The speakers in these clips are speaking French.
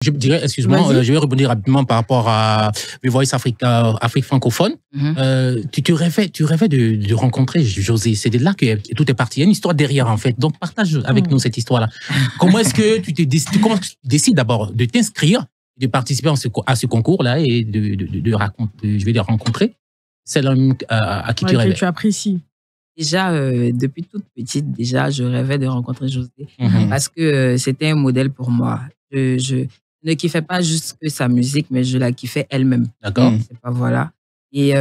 Je dirais, excuse-moi, je vais rebondir rapidement par rapport à The Voice Afrique francophone. Tu rêvais de rencontrer José. C'est de là que tout est parti. Il y a une histoire derrière, en fait. Donc, partage avec nous cette histoire-là. Comment est-ce que tu décides d'abord de t'inscrire, de participer à ce concours-là et de rencontrer celle à qui tu rêvais? Que tu apprécies. Déjà, depuis toute petite, je rêvais de rencontrer José parce que c'était un modèle pour moi. Je ne kiffais pas juste que sa musique, mais je la kiffais elle-même. D'accord. C'est pas, voilà. Et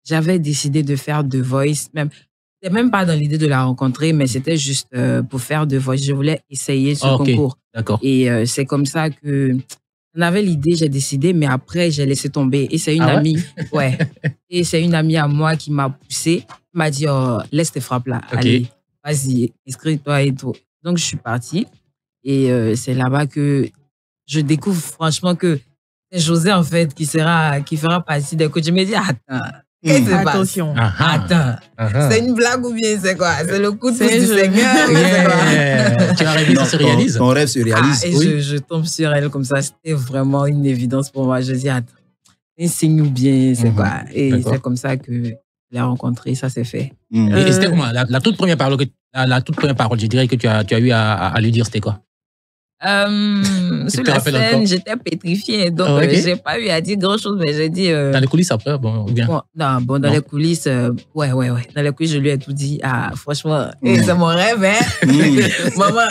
j'avais décidé de faire The Voice. C'était même pas dans l'idée de la rencontrer, mais c'était juste pour faire The Voice. Je voulais essayer ce concours. D'accord. Et c'est comme ça que j'en avais l'idée, j'ai décidé, mais après, j'ai laissé tomber. Et c'est une amie. Ouais. Et c'est une amie à moi qui m'a poussé. Elle m'a dit, oh, laisse tes frappes là. Allez, vas-y, inscris-toi et tout. Donc, je suis partie. Et c'est là-bas que je découvre franchement que c'est José, en fait, qui fera partie des coachs. Je me dis, attends, qu'est-ce qui se passe? Attention. Attends, c'est une blague ou bien c'est quoi? C'est le coup de pouce du Seigneur? Tu as rêvé, ça se réalise? Ton rêve se réalise. Et je tombe sur elle comme ça. C'était vraiment une évidence pour moi. Je dis, attends, un signe ou bien c'est quoi? Et c'est comme ça que je l'ai rencontré, ça s'est fait. Et c'était comment? La toute première parole, je dirais, que tu as eu à lui dire, c'était quoi? Sur la scène, j'étais pétrifiée, donc j'ai pas eu à dire grand chose, mais j'ai dit. Dans les coulisses après, bon, bien. Dans les coulisses, ouais. Dans les coulisses, je lui ai tout dit. Ah, franchement, c'est mon rêve, hein. Maman,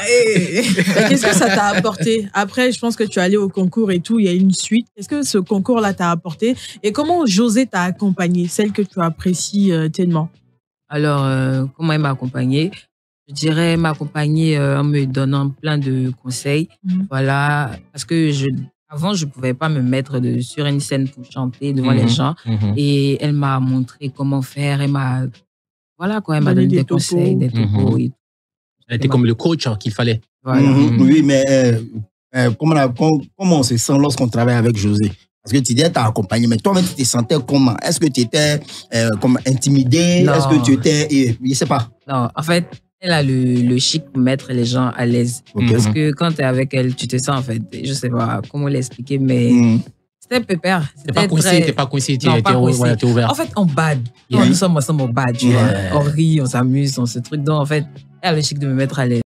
Qu'est-ce que ça t'a apporté? Après, je pense que tu es allé au concours et tout, il y a une suite. Est-ce que ce concours-là t'a apporté? Et comment José t'a accompagné, celle que tu apprécies tellement? Alors, comment elle m'a accompagnée? Je dirais m'accompagner en me donnant plein de conseils. Voilà, parce que avant, je ne pouvais pas me mettre sur une scène pour chanter devant les gens. Et elle m'a montré comment faire. Elle m'a donné des conseils, des topos. Elle était comme le coach qu'il fallait. Voilà. Oui, mais comment on se sent lorsqu'on travaille avec José? Parce que tu disais t'as accompagné, mais toi-même, tu te sentais comment? Est-ce que tu étais comme intimidé? Est-ce que tu étais... Je ne sais pas. Non, en fait... Elle a le chic pour mettre les gens à l'aise. Parce que quand tu es avec elle, tu te sens, en fait, je sais pas comment l'expliquer, mais c'était pépère. T'es pas coincé, t'es ouvert. En fait, on bad. Quand nous sommes ensemble, on bad. On rit, on s'amuse, on se truc. Donc, en fait, elle a le chic de me mettre à l'aise.